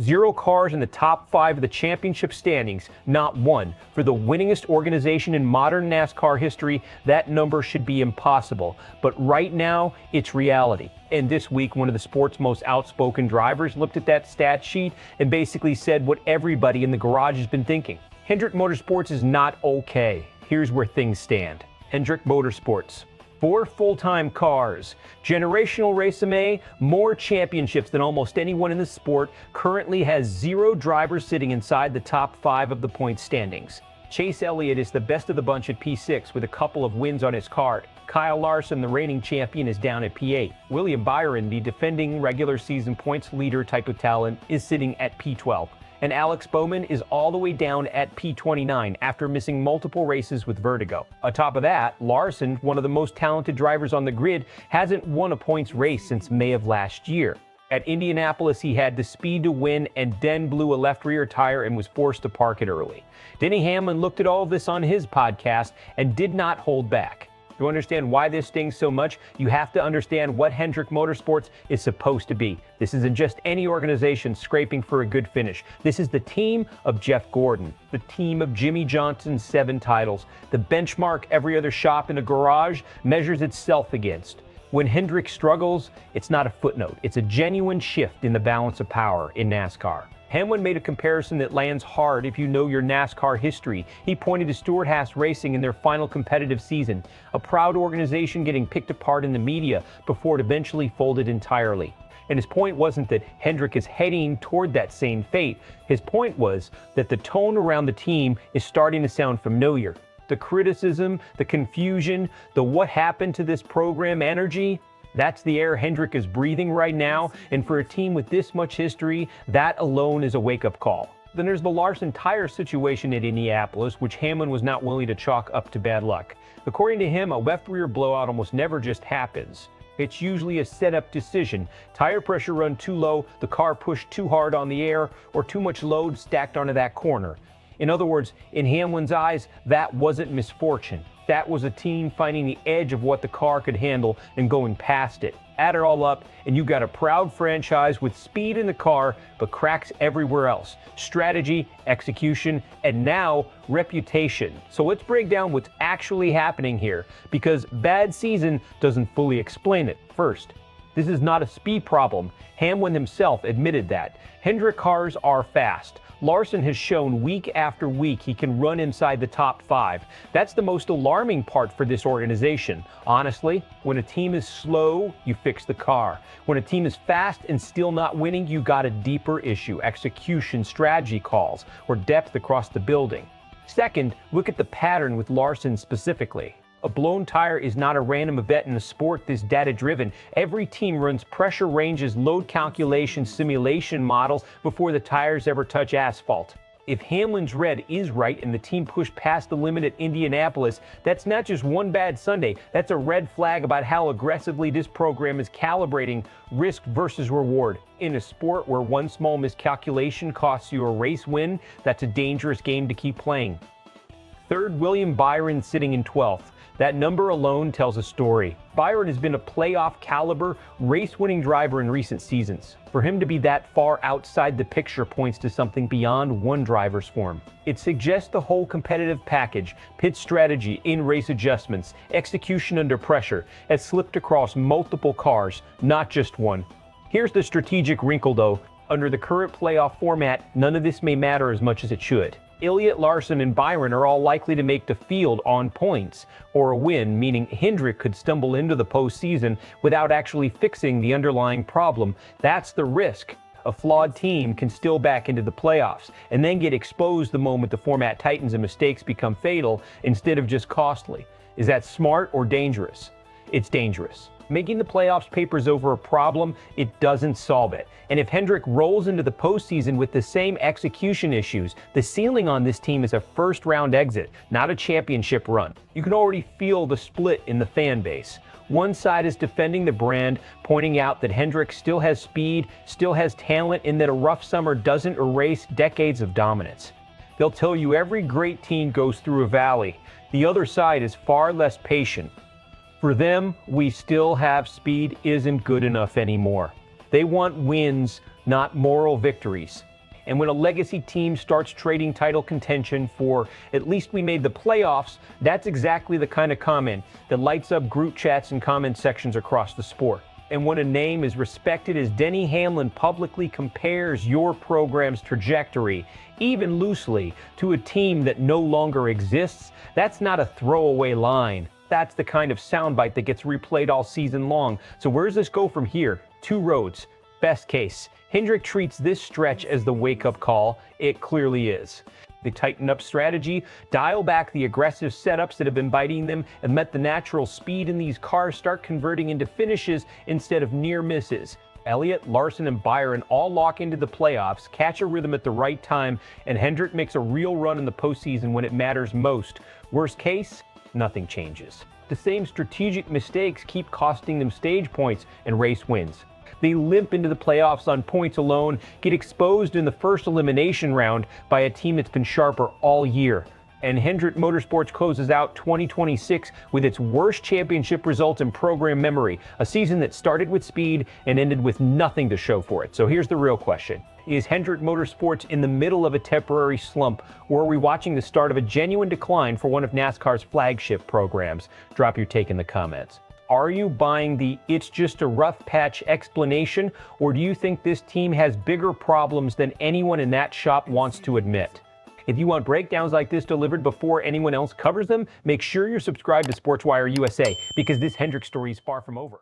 0 cars in the top 5 of the championship standings, not one. For the winningest organization in modern NASCAR history, that number should be impossible. But right now, it's reality. And this week, one of the sport's most outspoken drivers looked at that stat sheet and basically said what everybody in the garage has been thinking. Hendrick Motorsports is not okay. Here's where things stand. Hendrick Motorsports. 4 full-time cars, generational resume, more championships than almost anyone in the sport, currently has 0 drivers sitting inside the top 5 of the point standings. Chase Elliott is the best of the bunch at P6 with a couple of wins on his card. Kyle Larson, the reigning champion, is down at P8. William Byron, the defending regular season points leader type of talent, is sitting at P12. And Alex Bowman is all the way down at P29 after missing multiple races with vertigo. On top of that, Larson, one of the most talented drivers on the grid, hasn't won a points race since May of last year. At Indianapolis, he had the speed to win and then blew a left rear tire and was forced to park it early. Denny Hamlin looked at all of this on his podcast and did not hold back. To understand why this stings so much, you have to understand what Hendrick Motorsports is supposed to be. This isn't just any organization scraping for a good finish. This is the team of Jeff Gordon, the team of Jimmy Johnson's 7 titles, the benchmark every other shop in a garage measures itself against. When Hendrick struggles, it's not a footnote. It's a genuine shift in the balance of power in NASCAR. Hamlin made a comparison that lands hard if you know your NASCAR history. He pointed to Stewart-Haas Racing in their final competitive season, a proud organization getting picked apart in the media before it eventually folded entirely. And his point wasn't that Hendrick is heading toward that same fate. His point was that the tone around the team is starting to sound familiar. The criticism, the confusion, the what happened to this program energy, that's the air Hendrick is breathing right now, and for a team with this much history, that alone is a wake-up call. Then there's the Larson tire situation at Indianapolis, which Hamlin was not willing to chalk up to bad luck. According to him, a left rear blowout almost never just happens. It's usually a setup decision. Tire pressure run too low, the car pushed too hard on the air, or too much load stacked onto that corner. In other words, in Hamlin's eyes, that wasn't misfortune. That was a team finding the edge of what the car could handle and going past it. Add it all up, and you got a proud franchise with speed in the car, but cracks everywhere else. Strategy, execution, and now reputation. So let's break down what's actually happening here, because bad season doesn't fully explain it. First, this is not a speed problem. Hamlin himself admitted that. Hendrick cars are fast. Larson has shown week after week he can run inside the top 5. That's the most alarming part for this organization. Honestly, when a team is slow, you fix the car. When a team is fast and still not winning, you got a deeper issue: execution, strategy calls, or depth across the building. Second, look at the pattern with Larson specifically. A blown tire is not a random event in a sport this data-driven. Every team runs pressure ranges, load calculation, simulation models before the tires ever touch asphalt. If Hamlin's red is right and the team pushed past the limit at Indianapolis, that's not just one bad Sunday. That's a red flag about how aggressively this program is calibrating risk versus reward. In a sport where one small miscalculation costs you a race win, that's a dangerous game to keep playing. Third, William Byron sitting in 12th. That number alone tells a story. Byron has been a playoff caliber, race-winning driver in recent seasons. For him to be that far outside the picture points to something beyond one driver's form. It suggests the whole competitive package, pit strategy, in-race adjustments, execution under pressure, has slipped across multiple cars, not just one. Here's the strategic wrinkle though. Under the current playoff format, none of this may matter as much as it should. Elliott, Larson, and Byron are all likely to make the field on points or a win, meaning Hendrick could stumble into the postseason without actually fixing the underlying problem. That's the risk. A flawed team can still back into the playoffs and then get exposed the moment the format tightens and mistakes become fatal instead of just costly. Is that smart or dangerous? It's dangerous. Making the playoffs papers over a problem, it doesn't solve it. And if Hendrick rolls into the postseason with the same execution issues, the ceiling on this team is a first-round exit, not a championship run. You can already feel the split in the fan base. One side is defending the brand, pointing out that Hendrick still has speed, still has talent, and that a rough summer doesn't erase decades of dominance. They'll tell you every great team goes through a valley. The other side is far less patient. For them, we still have speed isn't good enough anymore. They want wins, not moral victories. And when a legacy team starts trading title contention for "at least we made the playoffs," that's exactly the kind of comment that lights up group chats and comment sections across the sport. And when a name as respected as Denny Hamlin publicly compares your program's trajectory, even loosely, to a team that no longer exists, that's not a throwaway line. That's the kind of soundbite that gets replayed all season long. So where does this go from here? Two roads. Best case, Hendrick treats this stretch as the wake-up call. It clearly is. They tighten up strategy, dial back the aggressive setups that have been biting them, and let the natural speed in these cars start converting into finishes instead of near misses. Elliott, Larson, and Byron all lock into the playoffs, catch a rhythm at the right time, and Hendrick makes a real run in the postseason when it matters most. Worst case, nothing changes. The same strategic mistakes keep costing them stage points and race wins. They limp into the playoffs on points alone, get exposed in the first elimination round by a team that's been sharper all year. And Hendrick Motorsports closes out 2026 with its worst championship result in program memory, a season that started with speed and ended with nothing to show for it. So here's the real question. Is Hendrick Motorsports in the middle of a temporary slump, or are we watching the start of a genuine decline for one of NASCAR's flagship programs? Drop your take in the comments. Are you buying the "it's just a rough patch" explanation, or do you think this team has bigger problems than anyone in that shop wants to admit? If you want breakdowns like this delivered before anyone else covers them, make sure you're subscribed to SportsWire USA, because this Hendrick story is far from over.